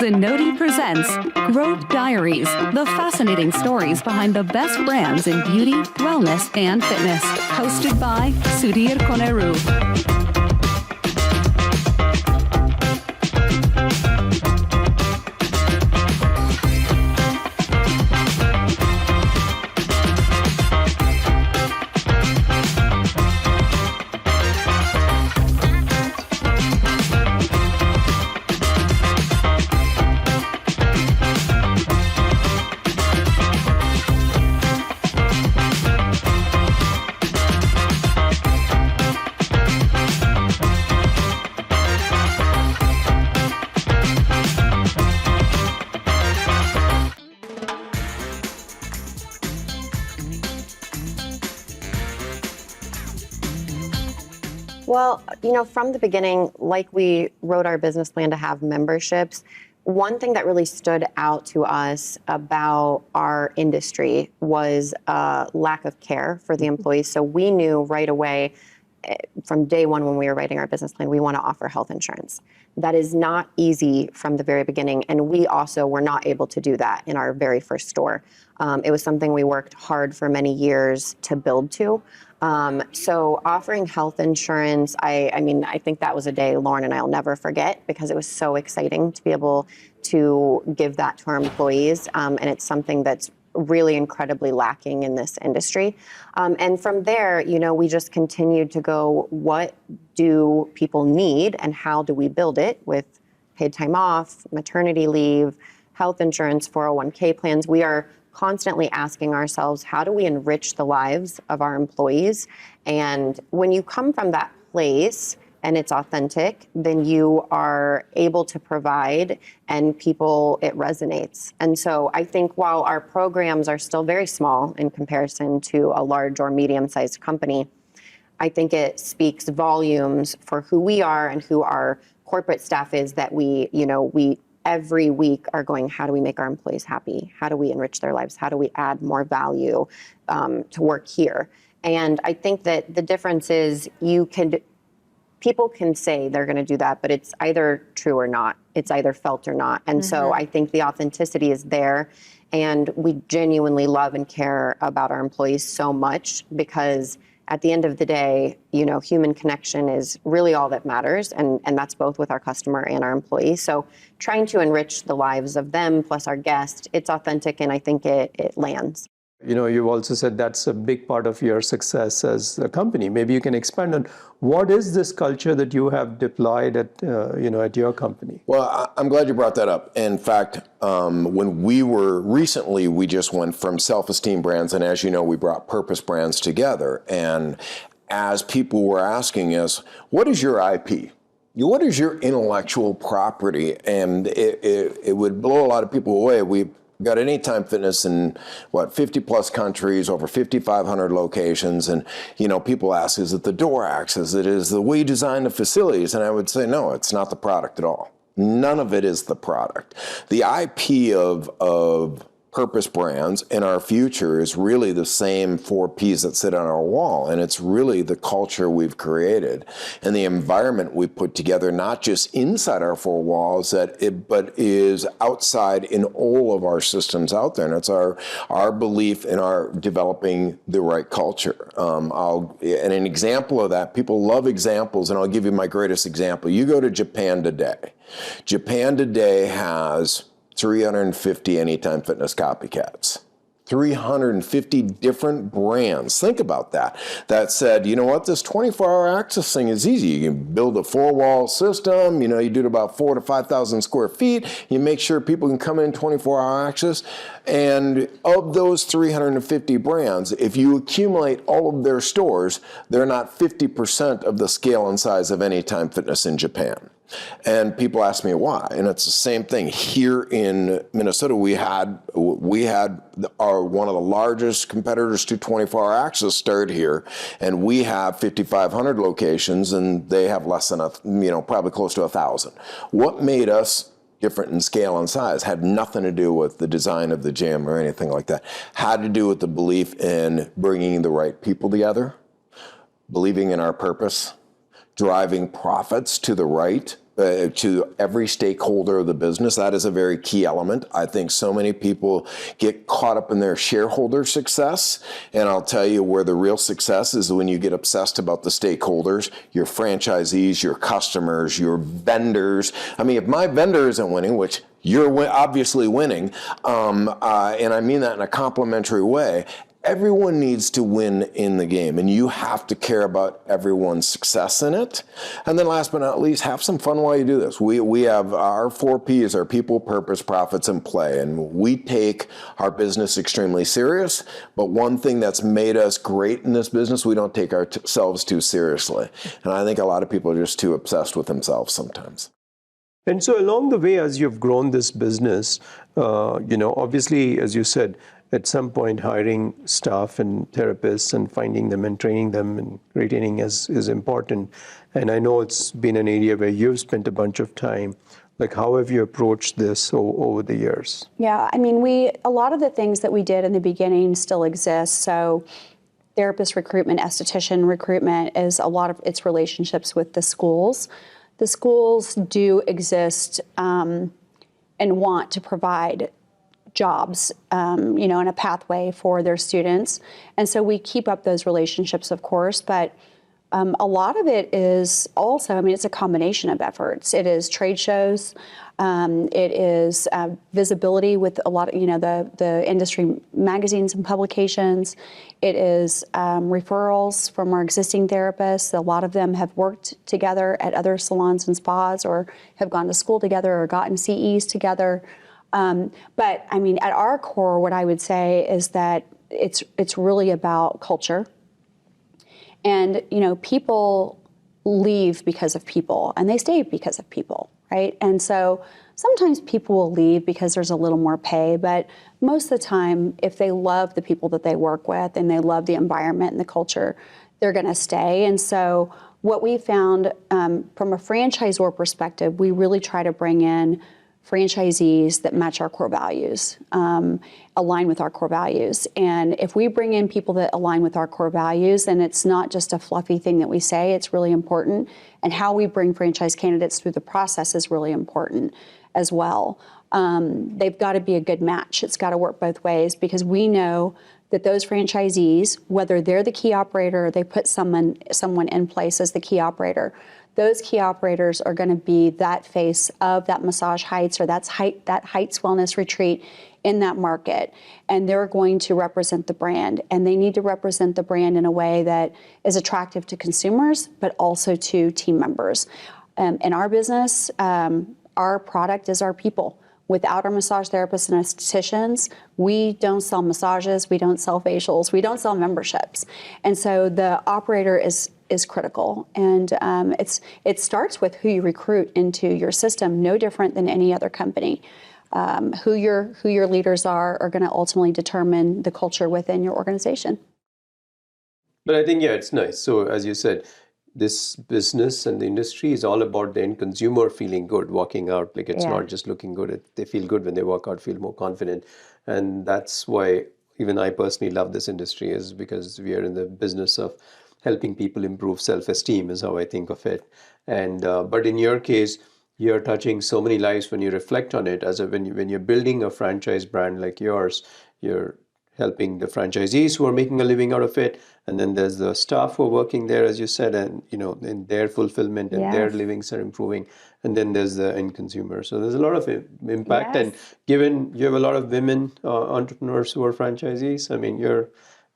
Zenoti presents Growth Diaries, the fascinating stories behind the best brands in beauty, wellness, and fitness. Hosted by Sudheer Koneru. Well, from the beginning, like we wrote our business plan to have memberships, one thing that really stood out to us about our industry was lack of care for the employees. So we knew right away from day one when we were writing our business plan, we want to offer health insurance. That is not easy from the very beginning. And we also were not able to do that in our very first store. It was something we worked hard for many years to build to. So offering health insurance, I think that was a day Lauren and I will never forget because it was so exciting to be able to give that to our employees. And it's something that's really incredibly lacking in this industry. And from there, we just continued to go, what do people need and how do we build it with paid time off, maternity leave, health insurance, 401k plans. We are constantly asking ourselves, how do we enrich the lives of our employees? And when you come from that place and it's authentic, then you are able to provide and it resonates. And so I think while our programs are still very small in comparison to a large or medium-sized company, I think it speaks volumes for who we are and who our corporate staff is that we every week are going, how do we make our employees happy? How do we enrich their lives? How do we add more value to work here? And I think that the difference is people can say they're going to do that, but it's either true or not. It's either felt or not. And so I think the authenticity is there. And we genuinely love and care about our employees so much because at the end of the day, human connection is really all that matters. And that's both with our customer and our employees. So trying to enrich the lives of them plus our guests, it's authentic and I think it lands. You've also said that's a big part of your success as a company. Maybe you can expand on what is this culture that you have deployed at your company? Well, I'm glad you brought that up. In fact, when we just went from self-esteem brands, and as you know, we brought purpose brands together. And as people were asking us, what is your IP? What is your intellectual property? And it would blow a lot of people away. We got Anytime Fitness in 50 plus countries, over 5,500 locations. And, people ask, is it the door access? Is it the way you design the facilities? And I would say, no, it's not the product at all. None of it is the product. The IP of purpose brands in our future is really the same 4 Ps that sit on our wall. And it's really the culture we've created and the environment we put together, not just inside our 4 walls, but is outside in all of our systems out there. And it's our belief in our developing the right culture. And an example of that, people love examples, and I'll give you my greatest example. You go to Japan today. Japan today has 350 Anytime Fitness copycats. 350 different brands. Think about that. That said, this 24-hour access thing is easy. You can build a 4-wall system. You do it about 4,000 to 5,000 square feet. You make sure people can come in 24-hour access. And of those 350 brands, if you accumulate all of their stores, they're not 50% of the scale and size of Anytime Fitness in Japan. And people ask me why, and it's the same thing. Here in Minnesota, we had one of the largest competitors to 24-hour access start here, and we have 5,500 locations, and they have less than probably close to 1,000. What made us different in scale and size had nothing to do with the design of the gym or anything like that. Had to do with the belief in bringing the right people together, believing in our purpose, driving profits to the right, to every stakeholder of the business. That is a very key element. I think so many people get caught up in their shareholder success, and I'll tell you where the real success is when you get obsessed about the stakeholders, your franchisees, your customers, your vendors. I mean, if my vendor isn't winning, which you're obviously winning, and I mean that in a complimentary way, everyone needs to win in the game, and you have to care about everyone's success in it. And then last but not least, have some fun while you do this. We have our 4 Ps, our people, purpose, profits, and play. And we take our business extremely serious, but one thing that's made us great in this business, we don't take ourselves too seriously. And I think a lot of people are just too obsessed with themselves sometimes. And so along the way, as you've grown this business, obviously, as you said, at some point hiring staff and therapists and finding them and training them and retaining is important. And I know it's been an area where you've spent a bunch of time. Like, how have you approached this over the years? Yeah, I mean, a lot of the things that we did in the beginning still exist. So therapist recruitment, esthetician recruitment is a lot of its relationships with the schools. The schools do exist and want to provide jobs, and a pathway for their students. And so we keep up those relationships, of course, but a lot of it is also, it's a combination of efforts. It is trade shows, it is visibility with a lot of, the industry magazines and publications. It is referrals from our existing therapists. A lot of them have worked together at other salons and spas, or have gone to school together, or gotten CEs together. But at our core, what I would say is that it's really about culture. And, people leave because of people, and they stay because of people, right? And so sometimes people will leave because there's a little more pay, but most of the time, if they love the people that they work with and they love the environment and the culture, they're going to stay. And so what we found from a franchisor perspective, we really try to bring in franchisees that match our core values, align with our core values. And if we bring in people that align with our core values, then it's not just a fluffy thing that we say, it's really important. And how we bring franchise candidates through the process is really important as well. They've got to be a good match. It's got to work both ways, because we know that those franchisees, whether they're the key operator or they put someone in place as the key operator, those key operators are going to be that face of that Massage Heights, or that Heights Wellness Retreat in that market. And they're going to represent the brand. And they need to represent the brand in a way that is attractive to consumers, but also to team members. In our business, our product is our people. Without our massage therapists and estheticians, we don't sell massages, we don't sell facials, we don't sell memberships. And so the operator is critical. And it starts with who you recruit into your system, no different than any other company. Who your leaders are going to ultimately determine the culture within your organization. But I think, it's nice. So as you said, this business and the industry is all about the end consumer feeling good, walking out. Like, it's not just looking good. They feel good when they walk out, feel more confident. And that's why even I personally love this industry, is because we are in the business of helping people improve self-esteem, is how I think of it. And but in your case, you're touching so many lives when you reflect on it. When you're building a franchise brand like yours, you're helping the franchisees who are making a living out of it. And then there's the staff who are working there, as you said, and in their fulfillment and their livings are improving. And then there's the end consumer. So there's a lot of impact. And given you have a lot of women entrepreneurs who are franchisees,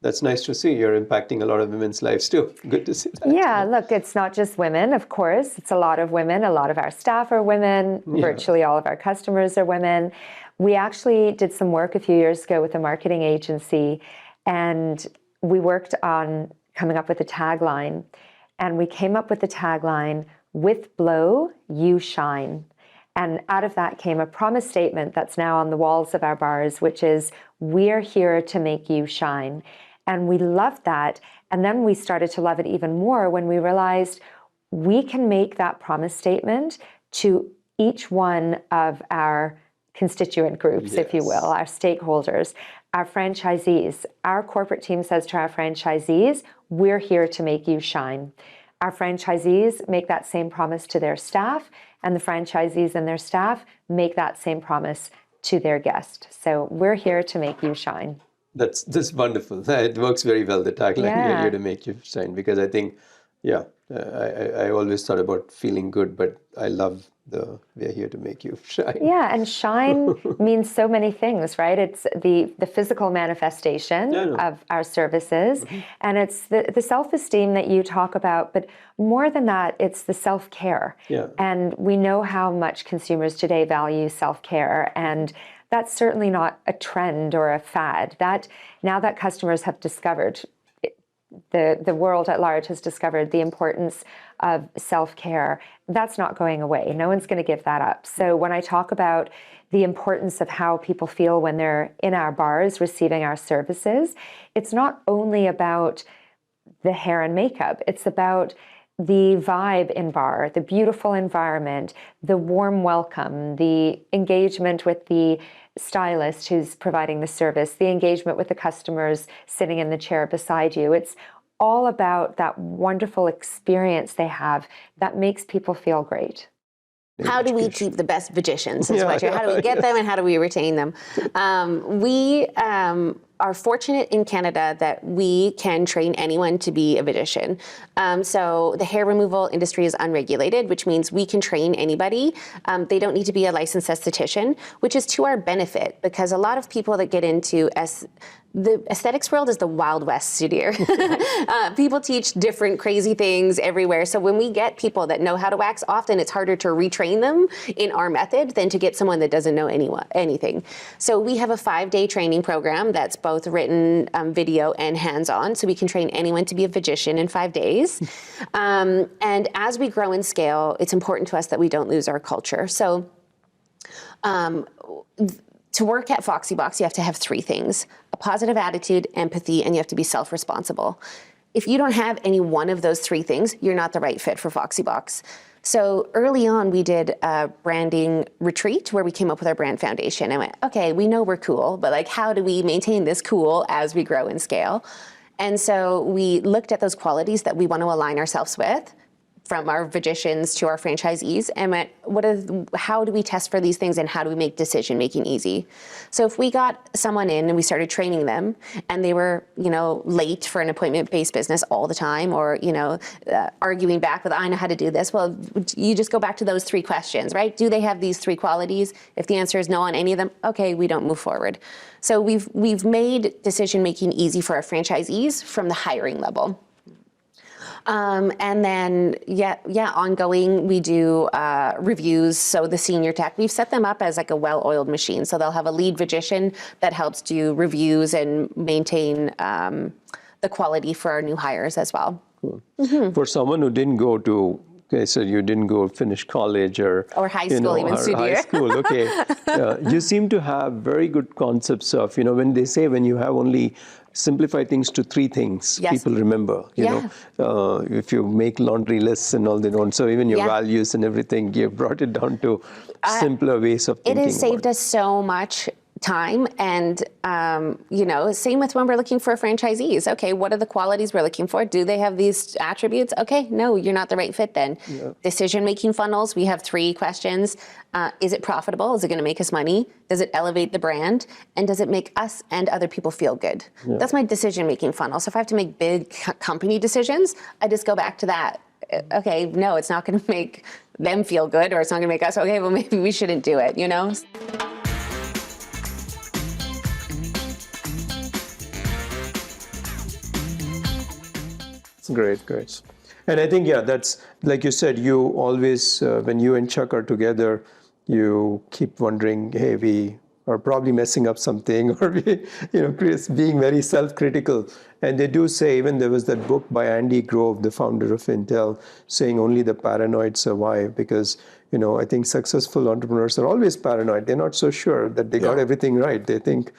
that's nice to see. You're impacting a lot of women's lives too. Good to see that. Yeah, look, it's not just women, of course. It's a lot of women. A lot of our staff are women. Virtually all of our customers are women. We actually did some work a few years ago with a marketing agency, and we worked on coming up with a tagline. And we came up with the tagline, "With Blow, You Shine." And out of that came a promise statement that's now on the walls of our bars, which is, "We're here to make you shine." And we loved that. And then we started to love it even more when we realized we can make that promise statement to each one of our constituent groups, if you will, our stakeholders, our franchisees. Our corporate team says to our franchisees, "We're here to make you shine." Our franchisees make that same promise to their staff, and the franchisees and their staff make that same promise to their guest. So we're here to make you shine. That's wonderful. It works very well, the tagline, we're here to make you shine, because I think, I always thought about feeling good, but I love we're here to make you shine. Yeah, and shine means so many things, right? It's the physical manifestation of our services, and it's the self-esteem that you talk about, but more than that, it's the self-care. Yeah. And we know how much consumers today value self-care, and that's certainly not a trend or a fad. That now that customers have discovered, the world at large has discovered the importance of self-care, that's not going away. No one's going to give that up. So when I talk about the importance of how people feel when they're in our bars receiving our services, it's not only about the hair and makeup, it's about the vibe in bar, the beautiful environment, the warm welcome, the engagement with the stylist who's providing the service, the engagement with the customers sitting in the chair beside you. It's all about that wonderful experience they have that makes people feel great. How do we keep the best magicians? How do we get them and how do we retain them? We are fortunate in Canada that we can train anyone to be a magician. So the hair removal industry is unregulated, which means we can train anybody. They don't need to be a licensed esthetician, which is to our benefit, because a lot of people that get into the aesthetics world is the Wild West, Sudheer. People teach different crazy things everywhere. So when we get people that know how to wax, often it's harder to retrain them in our method than to get someone that doesn't know anything. So we have a 5-day training program that's both written, video, and hands-on. So we can train anyone to be a magician in 5 days. And as we grow and scale, it's important to us that we don't lose our culture. So to work at Foxybox, you have to have 3 things: a positive attitude, empathy, and you have to be self-responsible. If you don't have any one of those 3 things, you're not the right fit for Foxybox. So early on, we did a branding retreat where we came up with our brand foundation. I went, okay, we know we're cool, but like, how do we maintain this cool as we grow and scale? And so we looked at those qualities that we want to align ourselves with, from our magicians to our franchisees, and went, how do we test for these things and how do we make decision-making easy? So if we got someone in and we started training them and they were, late for an appointment-based business all the time, or, arguing back with, I know how to do this. Well, you just go back to those 3 questions, right? Do they have these 3 qualities? If the answer is no on any of them, okay, we don't move forward. So we've made decision-making easy for our franchisees from the hiring level. And then, ongoing, we do reviews. So the senior tech, we've set them up as like a well-oiled machine. So they'll have a lead magician that helps do reviews and maintain the quality for our new hires as well. Cool. Mm-hmm. For someone who didn't go to, so you didn't go finish college or high school, even Sudheer. High school, okay. You seem to have very good concepts of, when they say when you have only simplify things to 3 things, people remember, you know. If you make laundry lists and all, they don't. So even your values and everything, you've brought it down to simpler ways of thinking. It has saved us so much time, and same with when we're looking for franchisees. Okay, what are the qualities we're looking for? Do they have these attributes? Okay, no, you're not the right fit then. Decision-making funnels, we have 3 questions. Is it profitable? Is it going to make us money? Does it elevate the brand? And does it make us and other people feel good? That's my decision-making funnel. So if I have to make big company decisions, I just go back to that. Okay, no, it's not going to make them feel good, or it's not going to make us, okay, well, maybe we shouldn't do it, Great. And I think, that's, like you said, you always, when you and Chuck are together, you keep wondering, hey, we are probably messing up something, or Chris being very self-critical. And they do say, even there was that book by Andy Grove, the founder of Intel, saying only the paranoid survive, because, I think successful entrepreneurs are always paranoid. They're not so sure that they got everything right. They think,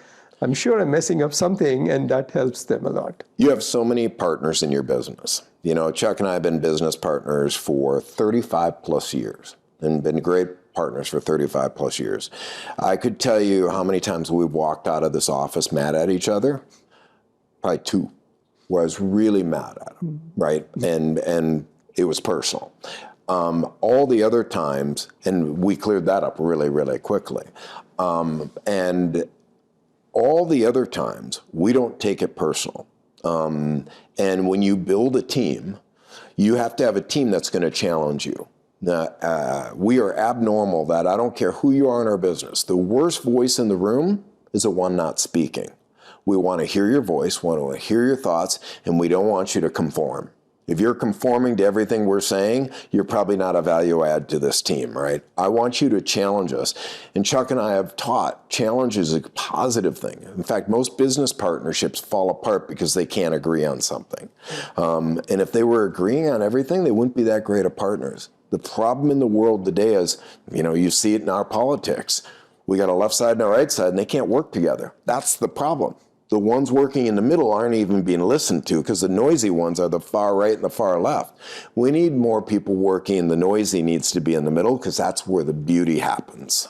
I'm sure I'm messing up something, and that helps them a lot. You have so many partners in your business. Chuck and I have been business partners for 35 plus years and been great partners for 35 plus years. I could tell you how many times we've walked out of this office mad at each other. Probably 2, where I was really mad at them, right? And it was personal. All the other times, and we cleared that up really, really quickly. And all the other times, we don't take it personal. And when you build a team, you have to have a team that's going to challenge you. We are abnormal that I don't care who you are in our business. The worst voice in the room is the one not speaking. We want to hear your voice, want to hear your thoughts, and we don't want you to conform. If you're conforming to everything we're saying, you're probably not a value add to this team, right? I want you to challenge us. And Chuck and I have taught challenge is a positive thing. In fact, most business partnerships fall apart because they can't agree on something. And if they were agreeing on everything, they wouldn't be that great of partners. The problem in the world today is, you see it in our politics. We got a left side and a right side, and they can't work together. That's the problem. The ones working in the middle aren't even being listened to because the noisy ones are the far right and the far left. We need more people working. The noisy needs to be in the middle because that's where the beauty happens.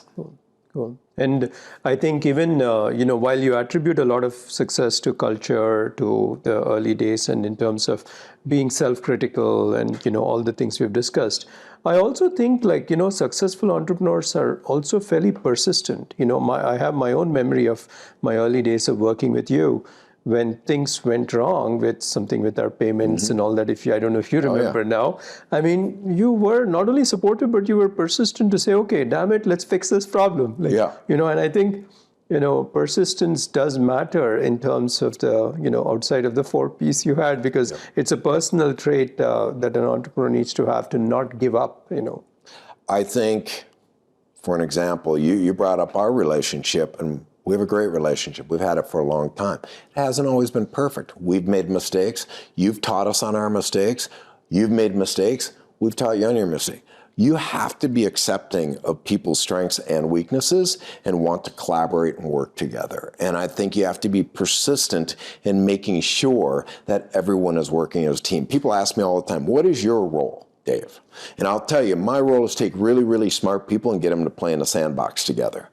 Cool. And I think even, while you attribute a lot of success to culture, to the early days, and in terms of being self-critical and, all the things we've discussed, I also think successful entrepreneurs are also fairly persistent. I have my own memory of my early days of working with you when things went wrong with something with our payments and all that. I don't know if you remember now. I mean, you were not only supportive, but you were persistent to say, okay, damn it, let's fix this problem. And I think, persistence does matter in terms of the, outside of the 4 Ps you had, because it's a personal trait that an entrepreneur needs to have to not give up, I think, for an example, you brought up our relationship, and we have a great relationship. We've had it for a long time. It hasn't always been perfect. We've made mistakes. You've taught us on our mistakes. You've made mistakes. We've taught you on your mistake. You have to be accepting of people's strengths and weaknesses and want to collaborate and work together. And I think you have to be persistent in making sure that everyone is working as a team. People ask me all the time, what is your role, Dave? And I'll tell you, my role is take really, really smart people and get them to play in a sandbox together.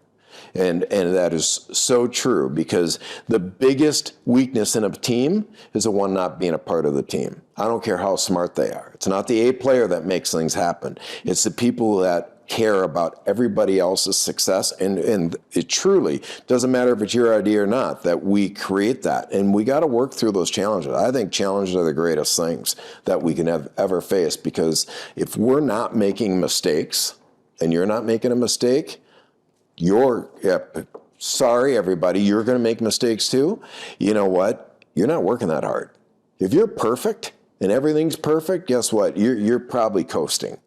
And that is so true, because the biggest weakness in a team is the one not being a part of the team. I don't care how smart they are. It's not the A player that makes things happen. It's the people that care about everybody else's success. And it truly doesn't matter if it's your idea or not, that we create that. And we got to work through those challenges. I think challenges are the greatest things that we can have ever face, because if we're not making mistakes and you're not making a mistake, sorry, everybody, you're going to make mistakes too. You know what? You're not working that hard. If you're perfect and everything's perfect, guess what? You're probably coasting.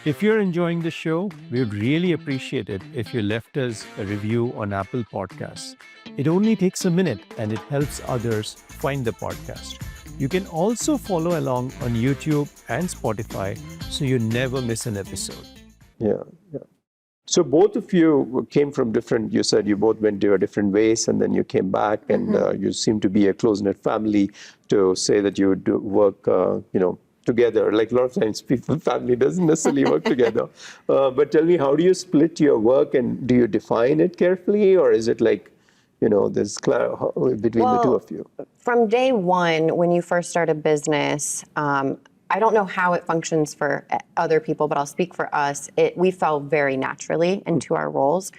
If you're enjoying the show, we would really appreciate it if you left us a review on Apple Podcasts. It only takes a minute and it helps others find the podcast. You can also follow along on YouTube and Spotify so you never miss an episode. Yeah. So both of you came from different, you said you both went your different ways, and then you came back, and you seem to be a close-knit family to say that you would work, together. Like a lot of times family doesn't necessarily work together. But tell me, how do you split your work, and do you define it carefully, or is it like, there's between the two of you? From day one, when you first start a business, I don't know how it functions for other people, but I'll speak for us. We fell very naturally into our roles.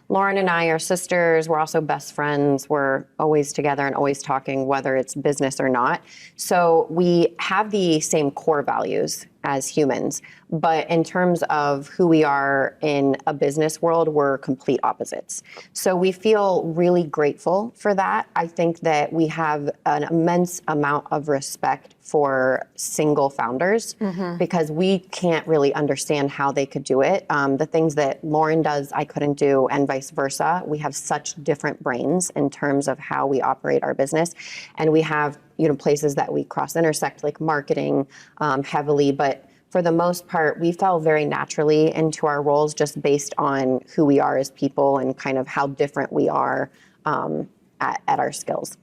Lauren and I are sisters. We're also best friends. We're always together and always talking, whether it's business or not. So we have the same core values as humans. But in terms of who we are in a business world, we're complete opposites. So we feel really grateful for that. I think that we have an immense amount of respect for single founders because we can't really understand how they could do it. The things that Lauren does, I couldn't do, and vice versa. We have such different brains in terms of how we operate our business. And we have places that we cross-intersect, like marketing heavily, but for the most part, we fell very naturally into our roles just based on who we are as people and kind of how different we are at our skills.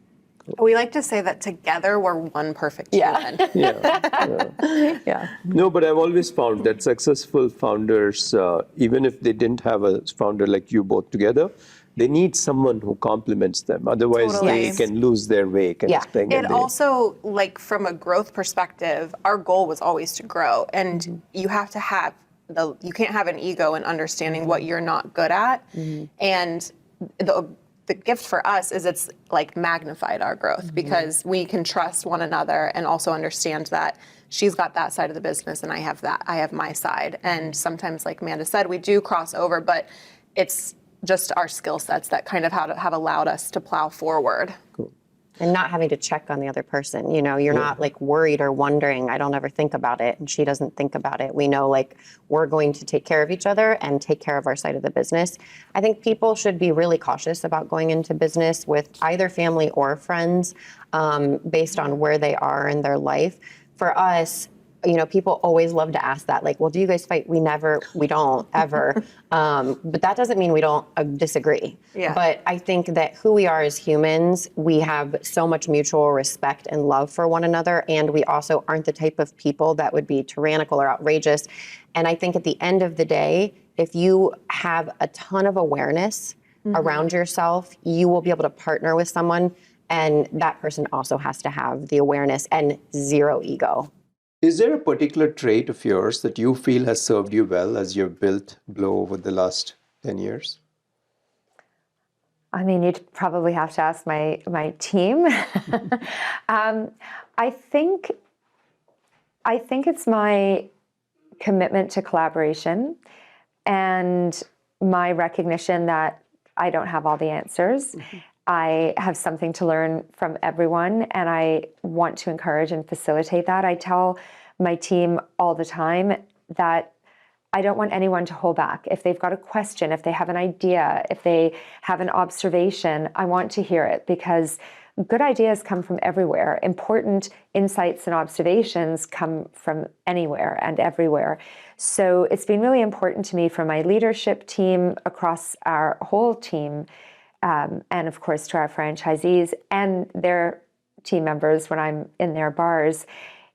We like to say that together we're one perfect human. Yeah. No, but I've always found that successful founders, even if they didn't have a founder like you both together, they need someone who complements them. Otherwise, Totally. they can lose their way kind of thing. It also, like from a growth perspective, our goal was always to grow, and you have to have you can't have an ego in understanding what you're not good at, and the gift for us is it's like magnified our growth because we can trust one another and also understand that she's got that side of the business and I have my side. And sometimes, like Amanda said, we do cross over, but it's just our skill sets that kind of have allowed us to plow forward. Cool. And not having to check on the other person. You know, you're not like worried or wondering, I don't ever think about it, and she doesn't think about it. We know like we're going to take care of each other and take care of our side of the business. I think people should be really cautious about going into business with either family or friends based on where they are in their life. For us, you know, people always love to ask that, like, well, do you guys fight? We don't ever. But that doesn't mean we don't disagree. Yeah. But I think that who we are as humans, we have so much mutual respect and love for one another. And we also aren't the type of people that would be tyrannical or outrageous. And I think at the end of the day, if you have a ton of awareness around yourself, you will be able to partner with someone. And that person also has to have the awareness and zero ego. Is there a particular trait of yours that you feel has served you well as you've built Blow over the last 10 years? I mean, you'd probably have to ask my team. I think it's my commitment to collaboration and my recognition that I don't have all the answers. I have something to learn from everyone, and I want to encourage and facilitate that. I tell my team all the time that I don't want anyone to hold back. If they've got a question, if they have an idea, if they have an observation, I want to hear it because good ideas come from everywhere. Important insights and observations come from anywhere and everywhere. So it's been really important to me for my leadership team across our whole team, and of course to our franchisees and their team members when I'm in their bars.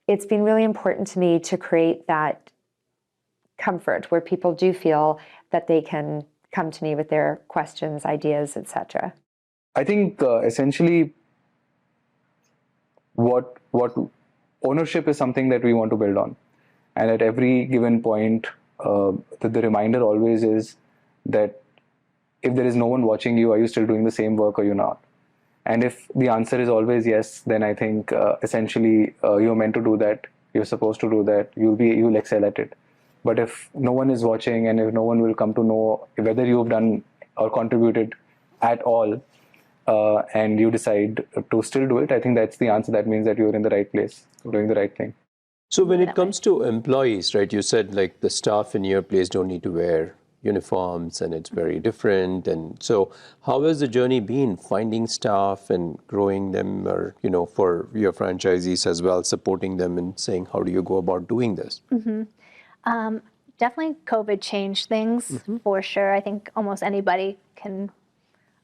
It's been really important to me to create that comfort where people do feel that they can come to me with their questions, ideas, etc. I think essentially what ownership is something that we want to build on. And at every given point, the reminder always is that if there is no one watching you, are you still doing the same work or you're not? And if the answer is always yes, then I think essentially you're meant to do that. You're supposed to do that. You'll excel at it. But if no one is watching and if no one will come to know whether you've done or contributed at all, and you decide to still do it, I think that's the answer. That means that you're in the right place, doing the right thing. So when it comes to employees, right, you said like the staff in your place don't need to wear uniforms and it's very different. And so how has the journey been finding staff and growing them, or, you know, for your franchisees as well, supporting them and saying, how do you go about doing this? Definitely COVID changed things for sure. I think almost anybody can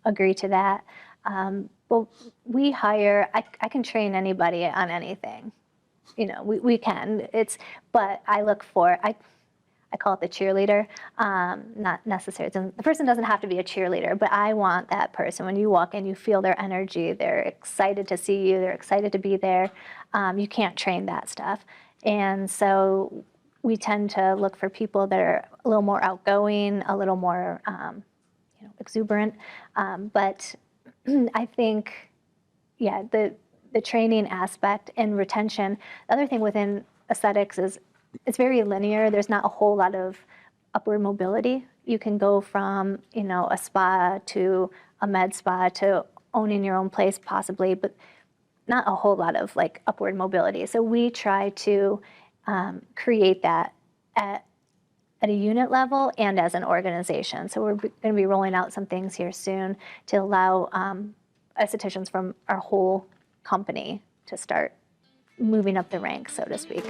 agree to that. Well, we hire, I can train anybody on anything. You know, we can. But I look for, I call it the cheerleader. Not necessarily, the person doesn't have to be a cheerleader, but I want that person. When you walk in, you feel their energy. They're excited to see you. They're excited to be there. You can't train that stuff. And so we tend to look for people that are a little more outgoing, a little more exuberant. But I think, the training aspect and retention. The other thing within aesthetics is it's very linear. There's not a whole lot of upward mobility. You can go from, a spa to a med spa to owning your own place possibly, but not a whole lot of like upward mobility. So we try to create that at a unit level and as an organization. So we're going to be rolling out some things here soon to allow estheticians from our whole company to start moving up the ranks, so to speak.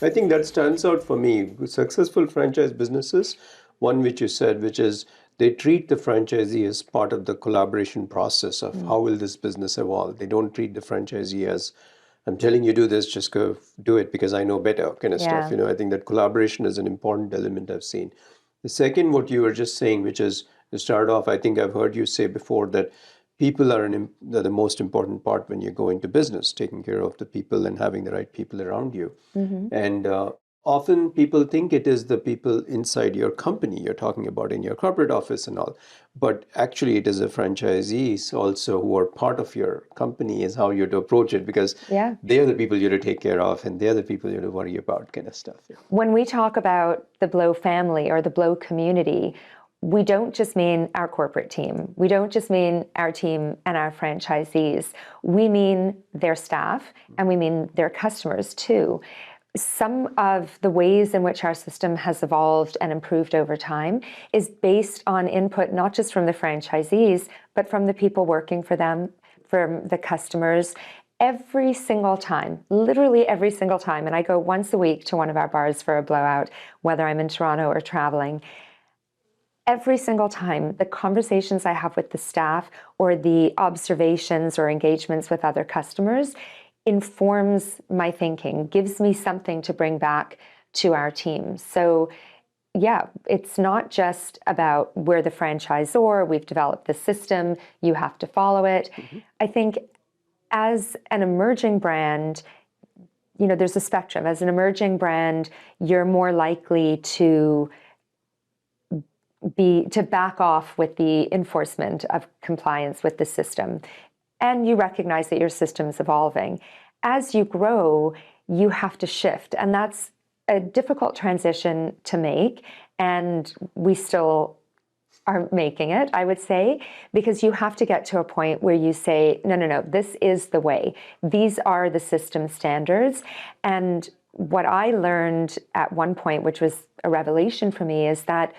I think that stands out for me. Successful franchise businesses One which you said, which is they treat the franchisee as part of the collaboration process of how will this business evolve. They don't treat the franchisee as, I'm telling you do this, just go do it because I know better kind of stuff. Yeah. I think that collaboration is an important element I've seen. The second, what you were just saying, which is to start off, I think I've heard you say before that people are the most important part when you go into business, taking care of the people and having the right people around you. And often people think it is the people inside your company you're talking about in your corporate office and all. But actually, it is the franchisees also who are part of your company is how you to approach it because they're the people you have to take care of and they're the people you have to worry about kind of stuff. When we talk about the Blow family or the Blow community, we don't just mean our corporate team. We don't just mean our team and our franchisees. We mean their staff and we mean their customers too. Some of the ways in which our system has evolved and improved over time is based on input not just from the franchisees, but from the people working for them, from the customers. Every single time, literally every single time, and I go once a week to one of our bars for a blowout, whether I'm in Toronto or traveling, every single time, the conversations I have with the staff or the observations or engagements with other customers informs my thinking, gives me something to bring back to our team. So yeah, it's not just about we're the franchisor, we've developed the system, you have to follow it. I think as an emerging brand, there's a spectrum. As an emerging brand, you're more likely to back off with the enforcement of compliance with the system. And you recognize that your system's evolving. As you grow, you have to shift. And that's a difficult transition to make. And we still are making it, I would say, because you have to get to a point where you say, no, this is the way. These are the system standards. And what I learned at one point, which was a revelation for me, is that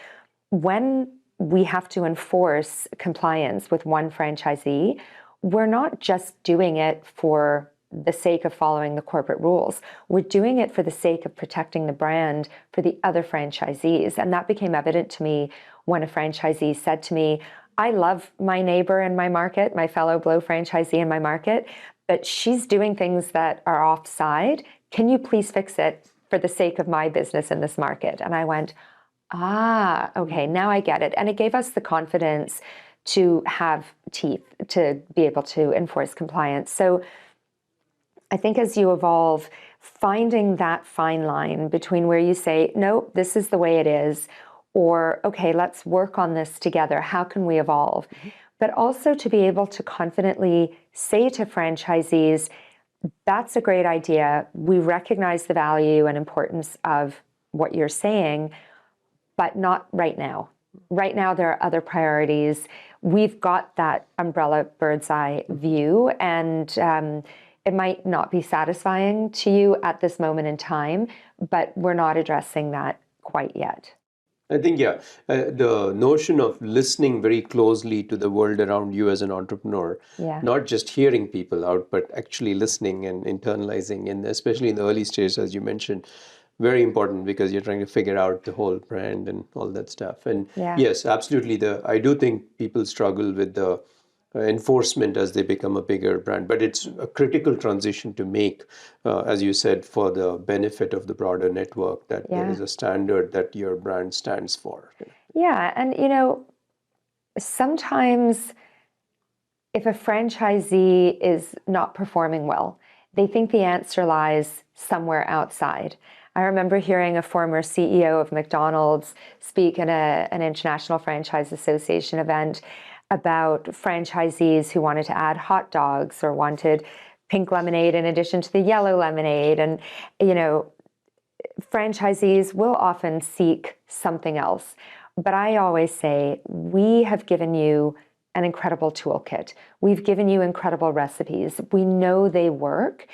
when we have to enforce compliance with one franchisee, we're not just doing it for the sake of following the corporate rules. We're doing it for the sake of protecting the brand for the other franchisees. And that became evident to me when a franchisee said to me, I love my neighbor in my market, my fellow Blow franchisee in my market, but she's doing things that are offside. Can you please fix it for the sake of my business in this market? And I went, okay, now I get it. And it gave us the confidence to have teeth to be able to enforce compliance. So I think as you evolve, finding that fine line between where you say, no, this is the way it is, or, okay, let's work on this together. How can we evolve? But also to be able to confidently say to franchisees, that's a great idea. We recognize the value and importance of what you're saying, but not right now. Right now, there are other priorities. We've got that umbrella bird's eye view, and it might not be satisfying to you at this moment in time, but we're not addressing that quite yet. I think, the notion of listening very closely to the world around you as an entrepreneur, not just hearing people out, but actually listening and internalizing, and especially in the early stage, as you mentioned, very important because you're trying to figure out the whole brand and all that stuff. And yes, absolutely. I do think people struggle with the enforcement as they become a bigger brand, but it's a critical transition to make, as you said, for the benefit of the broader network, that there is a standard that your brand stands for. Yeah, and sometimes if a franchisee is not performing well, they think the answer lies somewhere outside. I remember hearing a former CEO of McDonald's speak in an International Franchise Association event about franchisees who wanted to add hot dogs or wanted pink lemonade in addition to the yellow lemonade. And, franchisees will often seek something else. But I always say, we have given you an incredible toolkit. We've given you incredible recipes. We know they work.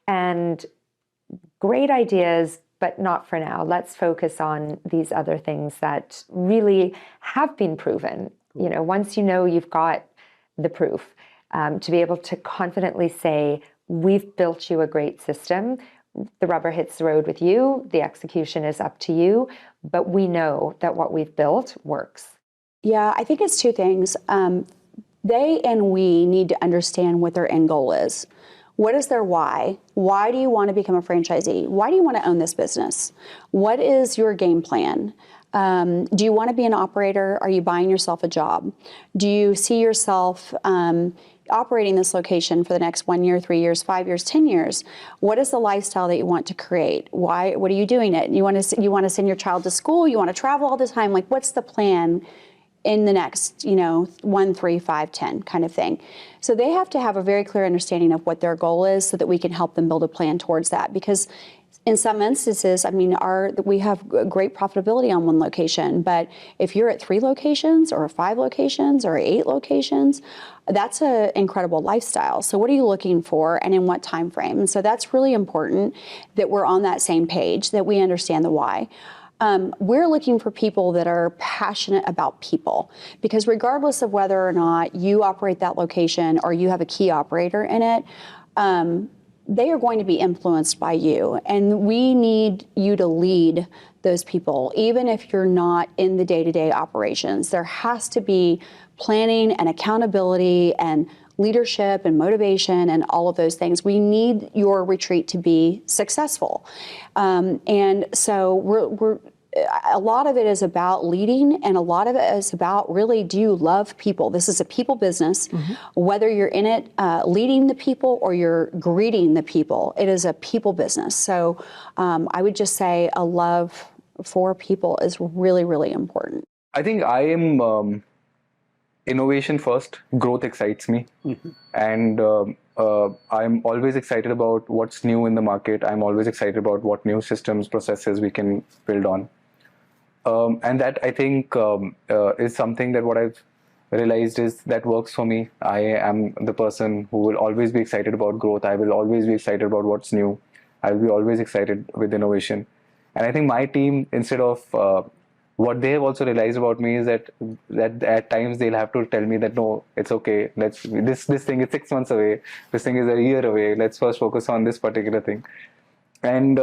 And great ideas, but not for now. Let's focus on these other things that really have been proven. Once you've got the proof, to be able to confidently say, we've built you a great system. the rubber hits the road with you. The execution is up to you. But we know that what we've built works. Yeah, I think it's two things. They and we need to understand what their end goal is. What is their why? Why do you want to become a franchisee? Why do you want to own this business? What is your game plan? Do you want to be an operator? Are you buying yourself a job? Do you see yourself operating this location for the next 1 year, 3 years, 5 years, 10 years? What is the lifestyle that you want to create? Why? What are you doing it? You want to send your child to school? You want to travel all the time? Like, what's the plan in the next, 1, 3, 5, 10 kind of thing? So they have to have a very clear understanding of what their goal is so that we can help them build a plan towards that. Because in some instances, we have great profitability on one location, but if you're at 3 locations or 5 locations or 8 locations, that's an incredible lifestyle. So what are you looking for and in what time frame? And so that's really important that we're on that same page, that we understand the why. We're looking for people that are passionate about people, because regardless of whether or not you operate that location or you have a key operator in it, they are going to be influenced by you. And we need you to lead those people, even if you're not in the day-to-day operations. There has to be planning and accountability and leadership and motivation and all of those things. We need your retreat to be successful. And so a lot of it is about leading, and a lot of it is about, really, do you love people? This is a people business. Whether you're in it leading the people or you're greeting the people, it is a people business. So I would just say a love for people is really, really important. I think I am innovation first. Growth excites me. And I'm always excited about what's new in the market. I'm always excited about what new systems, processes we can build on. And that, I think, is something that what I've realized is that works for me. I am the person who will always be excited about growth. I will always be excited about what's new. I will be always excited with innovation. And I think my team, instead of what they have also realized about me, is that at times they'll have to tell me that, no, it's okay. This thing is 6 months away. This thing is a year away. Let's first focus on this particular thing. And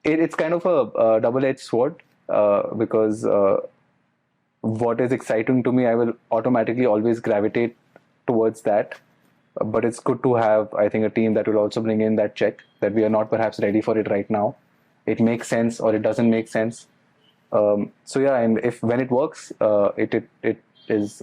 it's kind of a double-edged sword, because what is exciting to me, I will automatically always gravitate towards that. But it's good to have, I think, a team that will also bring in that check, that we are not perhaps ready for it right now. It makes sense or it doesn't make sense. So yeah, and when it works, it is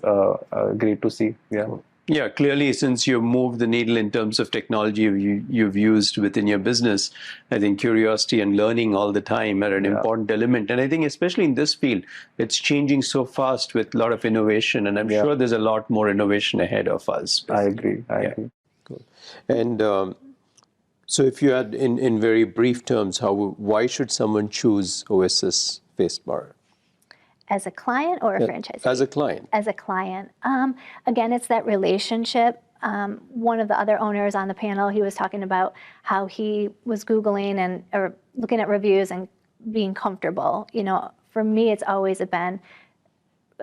great to see. Yeah. Yeah, clearly, since you've moved the needle in terms of technology you've used within your business, I think curiosity and learning all the time are an important element. And I think especially in this field, it's changing so fast with a lot of innovation. And I'm sure there's a lot more innovation ahead of us. I agree. I agree. Cool. And so if you had, in very brief terms, why should someone choose Oasis Facebar? As a client or a franchisee? As a client. As a client. Again, it's that relationship. One of the other owners on the panel, he was talking about how he was Googling or looking at reviews and being comfortable. For me, it's always been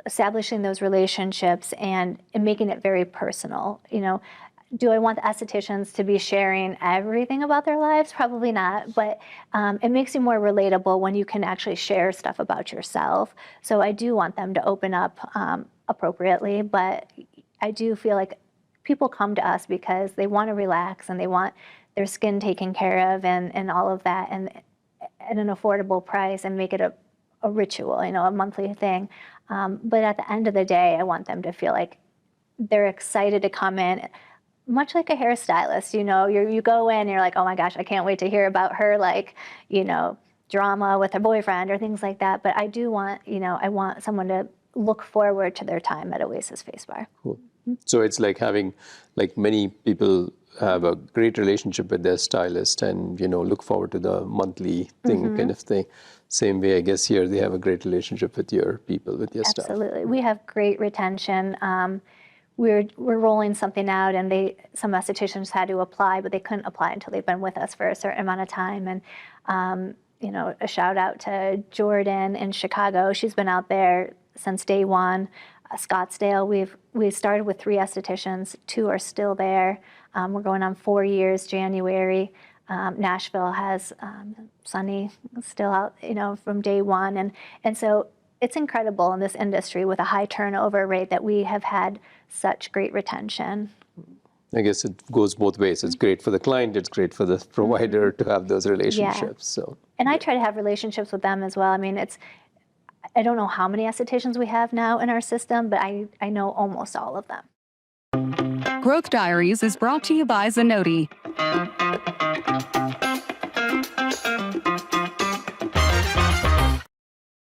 establishing those relationships and making it very personal. Do I want the estheticians to be sharing everything about their lives? Probably not, but it makes you more relatable when you can actually share stuff about yourself. So I do want them to open up appropriately, but I do feel like people come to us because they want to relax and they want their skin taken care of and all of that, and at an affordable price, and make it a ritual, a monthly thing. But at the end of the day, I want them to feel like they're excited to come in. Much like a hairstylist, you go in and you're like, oh my gosh, I can't wait to hear about her, drama with her boyfriend or things like that. But I do want, I want someone to look forward to their time at Oasis Facebar. Cool. So it's like having, many people have a great relationship with their stylist and, look forward to the monthly thing kind of thing. Same way, I guess here they have a great relationship with your people, with your staff. Absolutely. We have great retention. We're rolling something out, and some estheticians had to apply, but they couldn't apply until they've been with us for a certain amount of time. And a shout out to Jordan in Chicago. She's been out there since day one. Scottsdale, we started with 3 estheticians, 2 are still there. We're going on 4 years, January. Nashville has Sunny still out, from day one. And so it's incredible in this industry with a high turnover rate that we have had such great retention. I guess it goes both ways. It's great for the client, it's great for the provider to have those relationships. So, and I try to have relationships with them as well. I mean, I don't know how many estheticians we have now in our system, but I know almost all of them. Growth Diaries is brought to you by Zenoti.